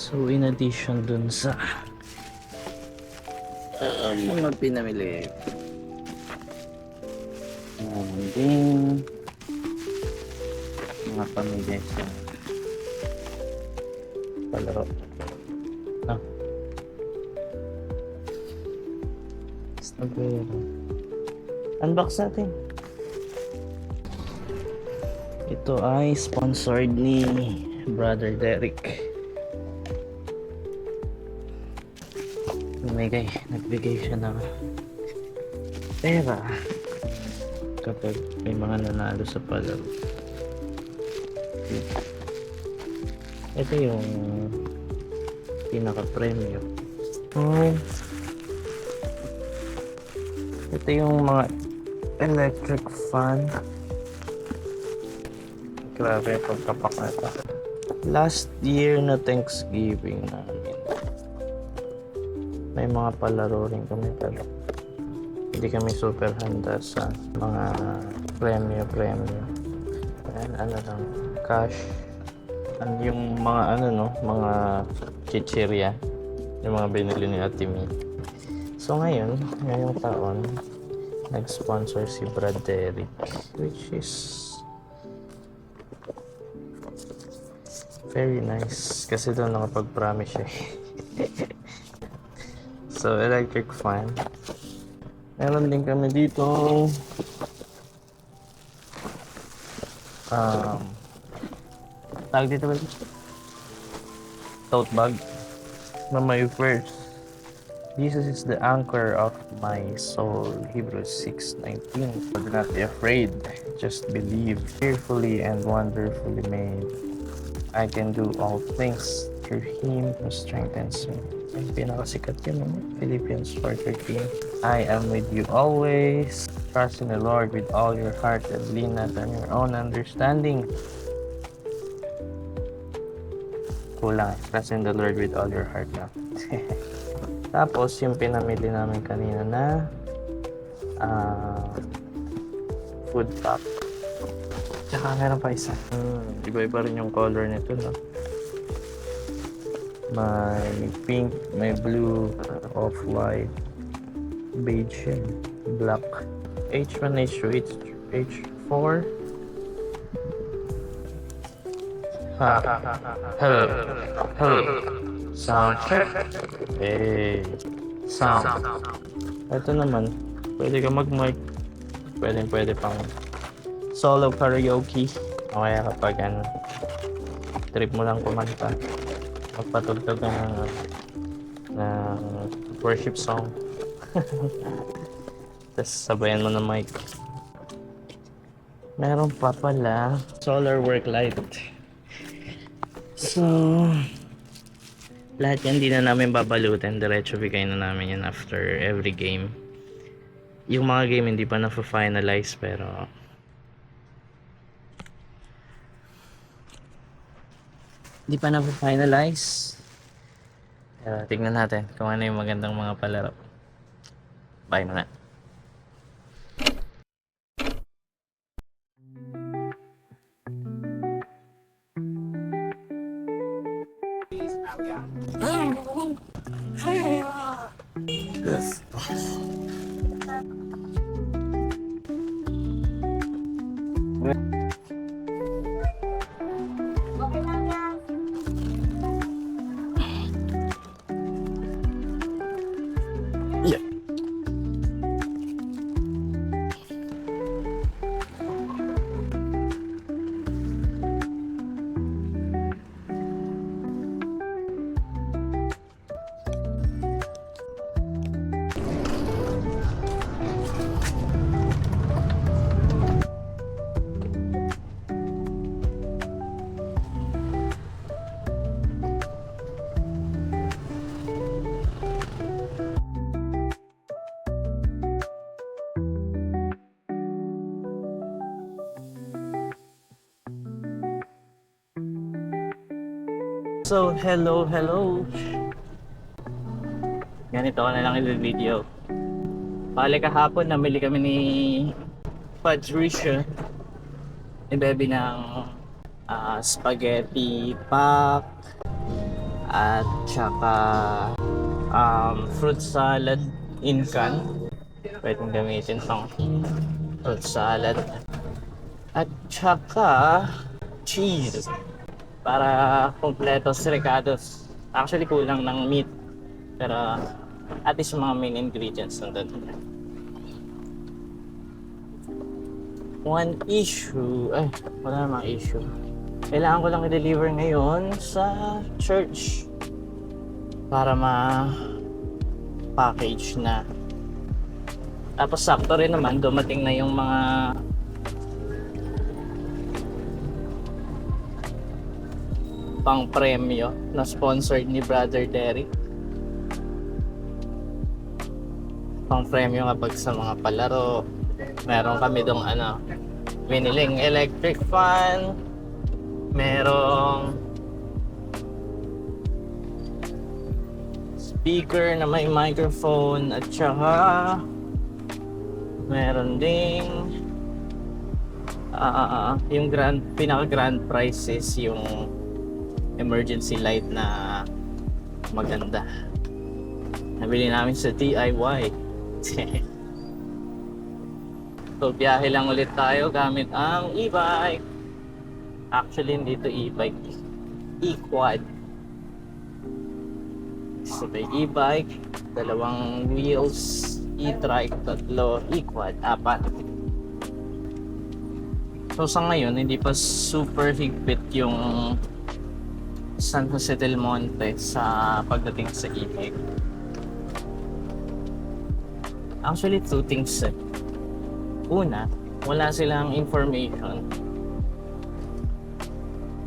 So in addition dun sa mga pinamili, din mga pamilya sa palaro. Ah, Snowbero. Unbox natin. Ito ay sponsored ni Brother Derek. Nagbigay siya ng pera kapag may mga nanalo sa palaro. Ito yung pinaka-premium. Ito yung mga electric fan. Grabe yung pagkapak na ito. Last year na Thanksgiving namin, may mga palaro rin kami pero hindi kami super handa sa mga premyo. Ayan, ano lang, cash. And yung mga mga chichirya, yung mga binili ni Ate Mi. So ngayong taon, nag-sponsor si Brad Derek, which is very nice kasi doon nakapag-promise siya. So, electric fan. Meron din kami dito tawag dito ba? Tote bag na may verse. Jesus is the anchor of my soul. Hebrews 6:19. Do not be afraid, just believe. Fearfully and wonderfully made. I can do all things through Him who strengthens me. Yung pinakasikat yun, Philippians 4:13. I am with you always. Trust in the Lord with all your heart and lean not on your own understanding. Kulang. Trust in the Lord with all your heart na. Tapos, yung pinamili namin kanina na food pack. Tsaka meron pa isa. Iba-iba rin yung color nito, no? May pink, may blue, off-white, beige, black. H1, H2, H4. Hello. Sound check. Hey. Sound. Ito naman, pwede ka mag-mic. Pwede pang solo karaoke. O kaya kapag trip mo lang kumanta, magpatugtog ka ng worship song. Tapos sabayan mo ng mic. Meron pa pala solar work light. So, lahat yan di na namin babalutin. Diretso bigay na namin yan after every game. Yung mga game hindi pa na-finalize pero hindi pa na-finalize. Pero tignan natin kung ano yung magandang mga palaro. Bye muna. Yes. Yeah. So, hello. Ganito ko na lang i-video. Bale kahapon, namili kami ni Patricia ni Bebe ng spaghetti pack, at saka fruit salad in can. Pwedeng gamitin pang fruit salad. At saka cheese para kompletos recados. Actually kulang ng meat pero at least mga main ingredients nandun. One issue, wala namang issue. Kailangan ko lang i-deliver ngayon sa church para ma-package na. Tapos sakto rin naman, dumating na yung mga pang-premyo na sponsored ni Brother Derek. Pang-premyo kapag sa mga palaro. Meron kami dong biniling electric fan, merong speaker na may microphone at saka meron ding yung pinaka grand prize is yung emergency light na maganda. Nabili namin sa DIY. So biyahe lang ulit tayo gamit ang e-bike. Actually hindi ito e-bike, e-quad. So may e-bike, 2 wheels, e-trike, 3, e-quad, 4. So sa ngayon hindi pa super higpit yung San Jose del Monte sa pagdating sa e-bike. Actually 2 things. Una, wala silang information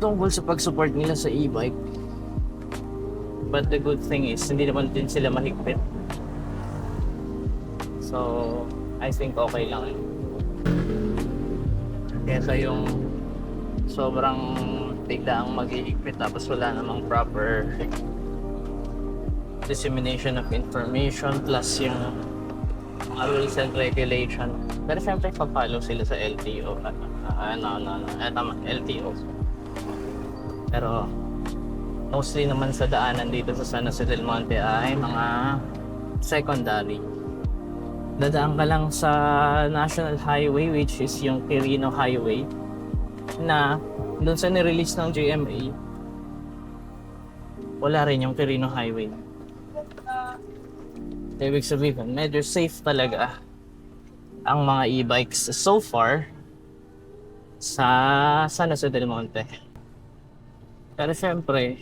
tungkol sa pag-support nila sa e-bike. But the good thing is, hindi naman din sila mahigpit. So, I think okay lang. Kesa yung sobrang biglaang mag-ihigpit tapos wala namang proper dissemination of information plus yung mga rules and regulation. Pero syempre papalo sila sa LTO. LTO. Pero mostly naman sa daanan dito sa San Jose del Monte ay mga secondary. Dadaan ka lang sa National Highway which is yung Quirino Highway na doon sa nirelease ng GMA wala rin yung Quirino Highway. Ibig sabihin, medyo safe talaga ang mga e-bikes so far sa San Jose del Monte. Pero syempre,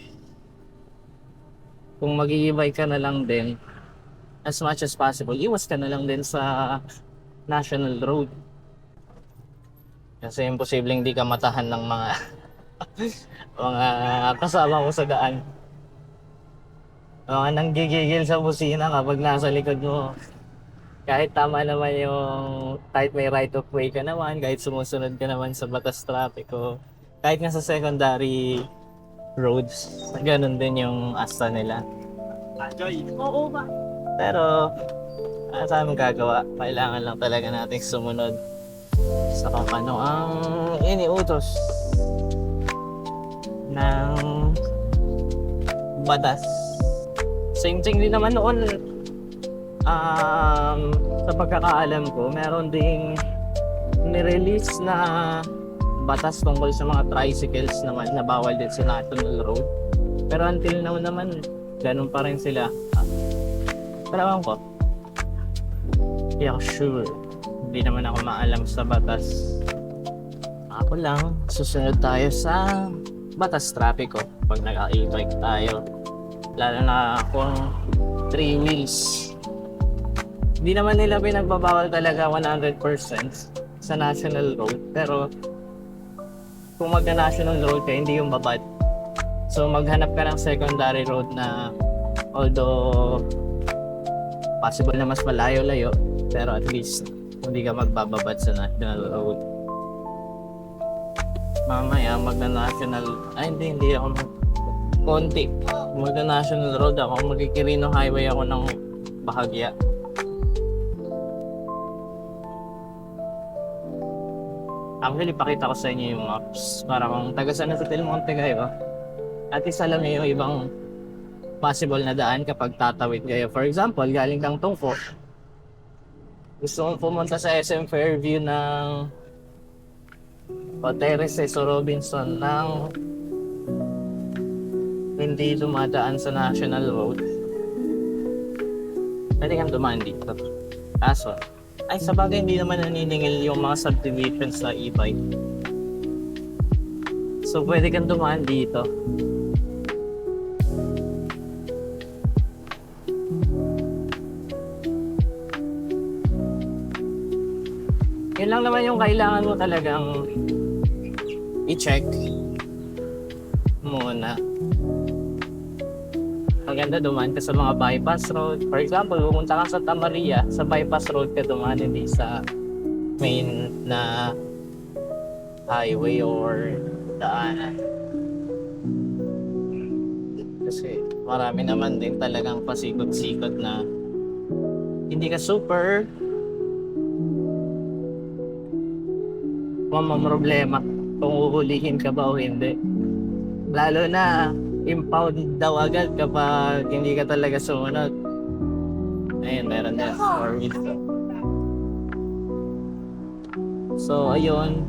kung mag-i-e-bike ka na lang din, as much as possible, iwas ka na lang din sa national road. Kasi imposibleng di ka matahan ng mga mga kasama mo sa daan. Mga nanggigigil sa busina kapag nasa likod mo. Kahit tama naman kahit may right of way ka naman, kahit sumusunod ka naman sa batas trapiko, kahit nga sa secondary roads, ganun din yung asta nila. Oo ba? Pero, sa aming gagawa, kailangan lang talaga nating sumunod sa kung ano ang iniutos ng batas. Same thing din naman noon. Sa pagkakaalam ko, meron ding nirelease na batas tungkol sa mga tricycles naman na bawal din sa national road. Pero until now naman, ganun pa rin sila. Pero ewan ko, hindi ako sure. Hindi naman ako maalam sa batas. Ako lang, susunod tayo sa batas trapiko pag nag-e-bike tayo. Lalo na kung 3 wheels. Hindi naman nila pinagbabawal talaga 100% sa national road. Pero kung magna-national road ka, hindi yung babad. So maghanap ka ng secondary road na although possible na mas malayo-layo, pero at least hindi ka magbababad sa national road. Mamaya magna-national, hindi ako konti. Magna-national road ako, magkikirino highway ako ng bahagya. Actually, pakita ko sa inyo yung maps para kung taga San Jose del Monte kayo, at least alam niyo yung ibang possible na daan kapag tatawid kayo. For example, galing kang Tungko, gusto mong pumunta sa SM Fairview ng Terraces o Robinson ng hindi dumadaan sa National Road, pwede kang dumaan dito. Kaso, ay sa bagay hindi naman naniningil yung mga subdivisions sa e-bike. So pwede kang dumaan dito. Yun lang naman yung kailangan mo talagang i-check muna. Maganda dumaan ka sa mga bypass road. For example, pumunta ka sa Santa Maria, sa bypass road ka dumaan, hindi sa main na highway or daanan. Kasi marami naman din talagang pasikot-sikot na hindi ka super problema kung uhulihin ka ba o hindi. Lalo na impound daw agad kapag hindi ka talaga sumunod. Ayun, meron din. Or dito. So, ayun.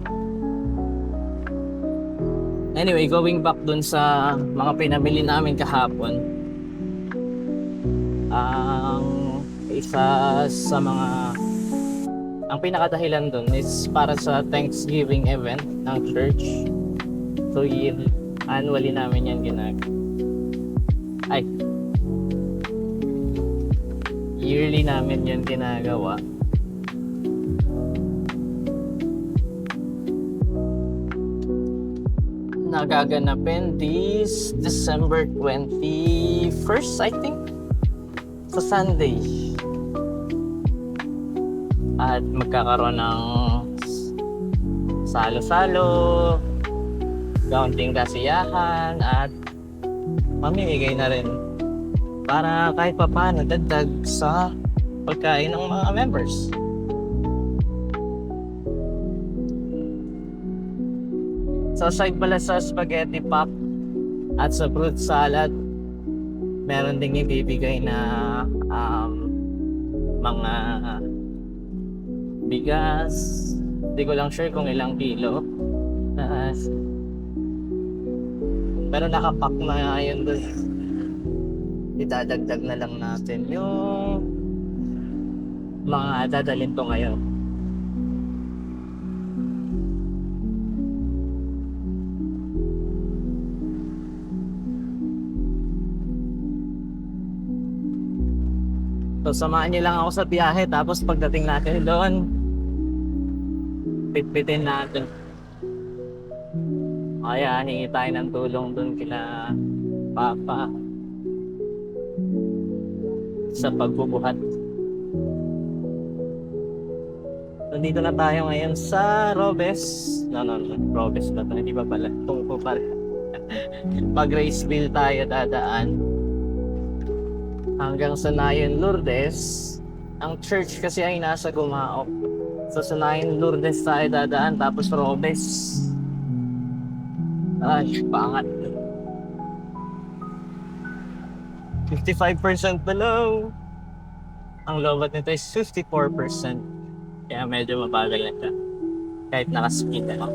Anyway, going back dun sa mga pinamili namin kahapon. Ang isa sa mga ang pinakadahilan dun is para sa Thanksgiving event ng church. So, annually namin yan yearly namin yan ginagawa. Nagaganapin this December 21st, I think, sa Sunday. At magkakaroon ng salo-salo, kaunting kasiyahan, at mamimigay na rin para kahit pa paano dagdag sa pagkain ng mga members. So aside pala sa spaghetti pop at sa fruit salad, meron ding ibibigay na mga bigas. Hindi ko lang sure kung ilang kilo. Pero nakapack na yun doon. Idadagdag na lang natin yung mga dadalhin ko ngayon. So samahan niyo lang ako sa biyahe, tapos pagdating natin doon, pitpitin natin. Kaya hingi tayo ng tulong doon kila Papa sa pagbubuhat. Nandito na tayo ngayon sa Robes. No, Robes ba ito? Hindi ba pala? Tungko pala. Pag Raceville tayo dadaan hanggang sa Nayon Lourdes. Ang church kasi ay nasa Gumaok. So sa Nayon Lourdes tayo dadaan, tapos Robes. Ay, pangat. 55% below. Ang lowbat nito is 54%. Kaya medyo mabagal na siya. Kahit naka-speed ako.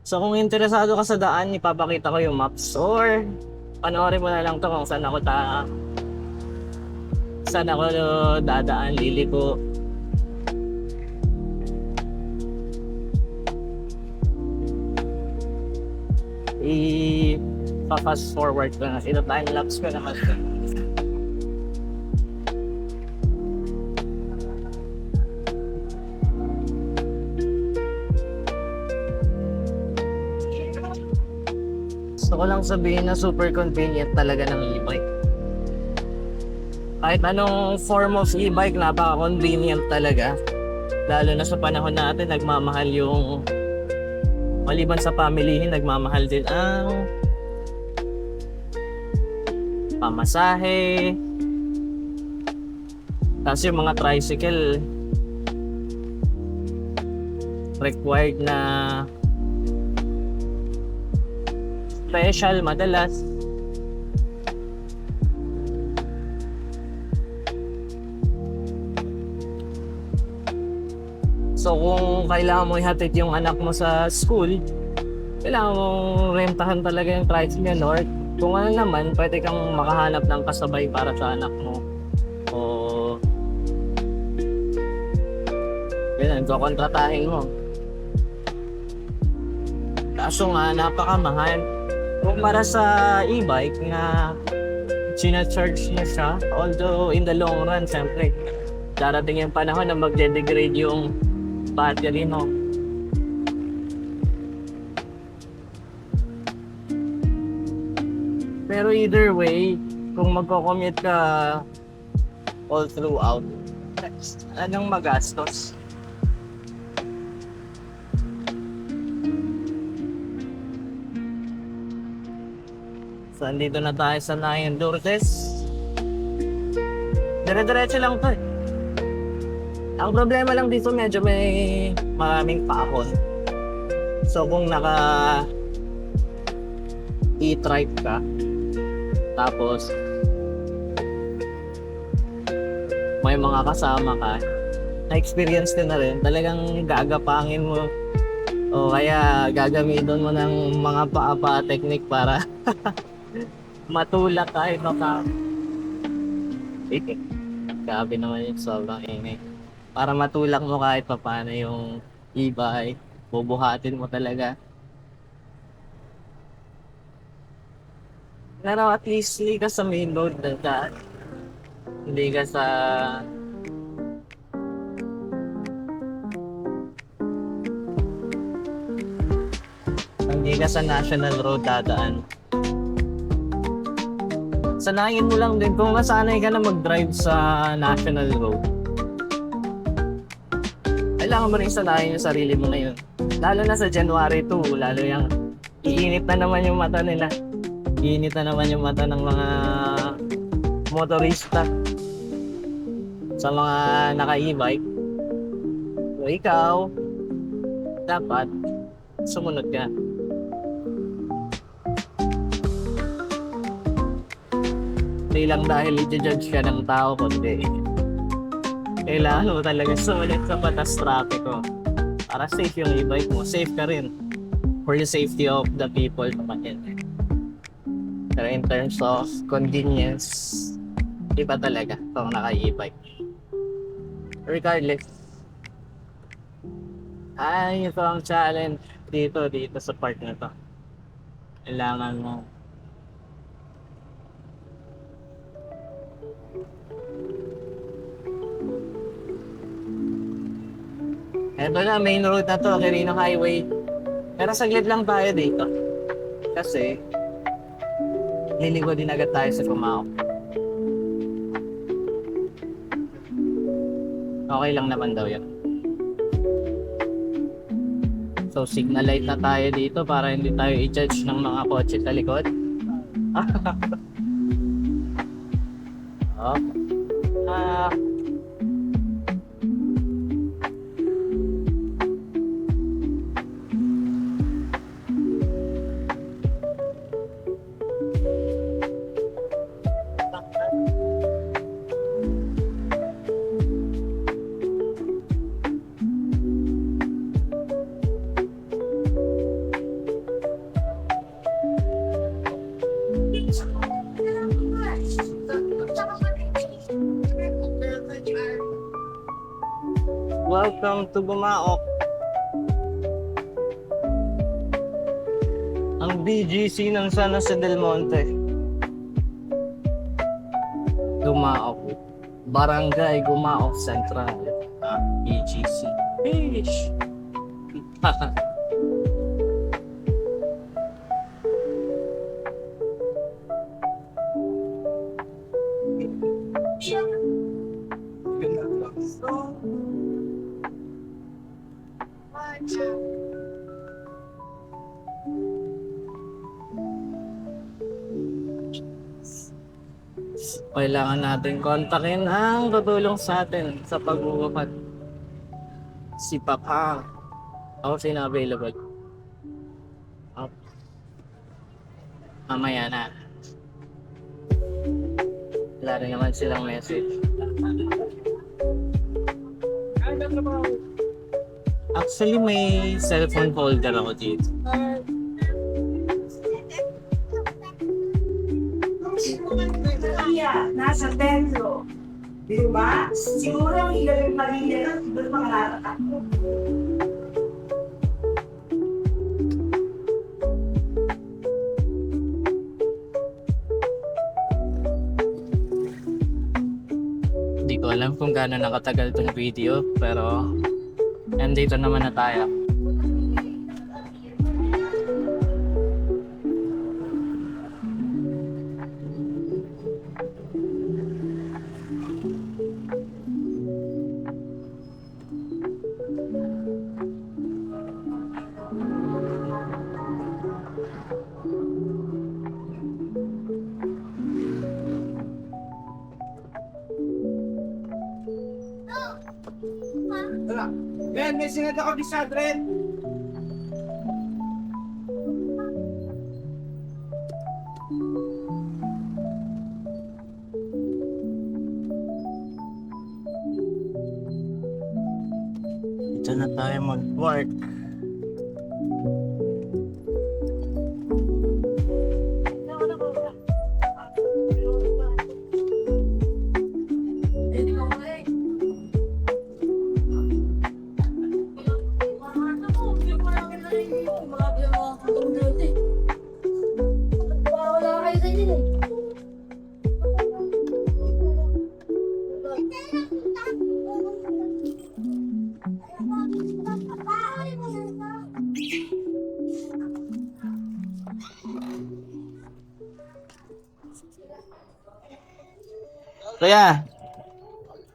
So kung interesado ka sa daan, ipapakita ko yung maps, or panoorin mo na lang to kung saan ako dadaan, liliko. I-fast forward ko na. Ito time lapse ko naman. Gusto ko lang sabihin na super convenient talaga ng e-bike. Kahit anong form of e-bike, napaka-convenient talaga. Lalo na sa panahon natin, nagmamahal yung, maliban sa pamilihin, nagmamahal din ang pamasahe, Tapos yung mga tricycle, required na special madalas. So kung kailangan mo ihatid yung anak mo sa school, kailangan mong rentahan talaga yung tricycle, or kung ano naman, pwede kang makahanap ng kasabay para sa anak mo. O ganun, kukontratahin mo. Kaso nga, napakamahal. Kung para sa e-bike na sinacharge mo siya, although in the long run, siyempre, darating yung panahon na magde-degrade yung battery mo. Pero either way, kung magko-commute ka all throughout, anong magastos? So, andito na tayo sa Nayan Lourdes. Dire-diretso lang to eh. Ang problema lang dito, medyo may maraming paahon. So, kung naka e-trike ka, tapos may mga kasama ka, na-experience din na rin, talagang gagapangin mo o kaya gagamitin mo ng mga paa technique para matulak kahit baka grabe naman yung sobrang ingay. Para matulak mo kahit pa paano yung e-bike, bubuhatin mo talaga. Pero at least hindi ka sa main road na daan. Hindi ka sa national road dadaan. Sanayin mo lang din kung nasanay ka na mag-drive sa national road. Kailangan mo rin sanayin yung sarili mo ngayon. Lalo na sa January 2, lalo yung iinit na naman yung mata nila. Iinit na naman yung mata ng mga motorista sa mga naka-e-bike. So ikaw, dapat sumunod ka. Hindi lang dahil i-judge ka ng tao, kundi kailangan mo talaga sumunod sa batas trapiko para safe yung e-bike mo. Safe ka rin for the safety of the people naman yun. Pero in terms of convenience, iba talaga kung naka-e-bike. Regardless, ito ang challenge dito sa part na to. Kailangan mo eto na, main road na to, Quirino Highway. Pero saglit lang tayo dito. Kasi, liligo din agad tayo sa Cumao. Okay lang naman daw yun. So, signal light na tayo dito para hindi tayo i-judge ng mga kotse sa likod. Oh. Welcome to Bumaok. Ang BGC ng San Jose del Monte. Gumaok. Barangay Gumaok Central. BGC. Fish. Kailangan natin kontakin ang tutulong sa atin sa pag-uupad. Si Papa. Ako sino available. Oh. Mamaya na. Wala rin naman silang message. Actually, may cellphone holder ako dito. Nasa templo. Di ba? Siguro ang ilalim Maria ng siguro mga natatak mo. Hindi ko alam kung gaano nakatagal tong video, pero nandito naman na tayo. Ben, may sinad ako di sa Adren. Dito na tayo mag-work. Kuya,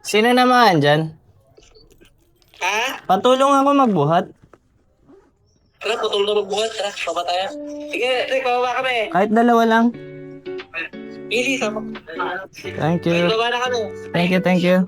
sino naman dyan? Ha? Patulong ako magbuhat. Tara, putol na magbuhat. Tara, baba tayo. Sige, Rick, bababa kami. Kahit dalawa lang. Ili, sama. Thank you. Baba na kami. Thank you, thank you.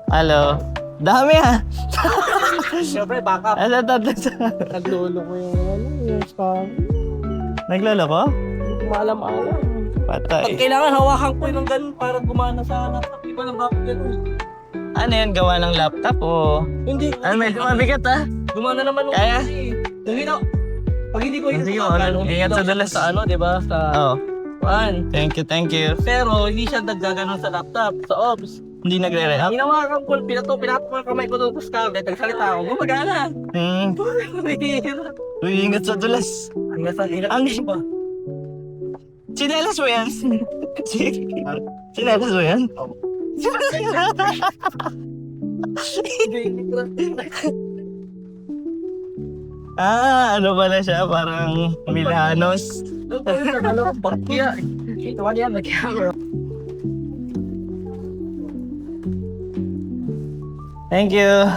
Hello. Dami ah. Siyempre, backup. Ano to? Naglolo ko yung spam. Naglolo ko? Hindi ko maalam-alam. Pag Patay. kailangan hawakan ko yung ganun para gumana sa laptop. Iba lang bakit ganun. Ano yan? Gawa ng laptop o? Hindi. Ano, medyo mabigat ah. Gumana naman nung Kaya? Dali na. Pag hindi ko Sige, hawakan, ingat sa dulas. sa ano, di ba? Sa Oo. kuan. Thank you, thank you. Pero hindi siya naggaganon sa laptop, sa OBS. Hindi nagre-rehab? Hinawakan ko, pinato ko yung kamay ko doon sa tablet, nagsalita ako, gumagana. Uy, ingat sa dulas. Hanggang sa hirap. Ang ba? Sinelas mo yan? Sinelas mo yan? Ano pala siya? Parang Milanos. Ito wala yan, nag-camera. Thank you.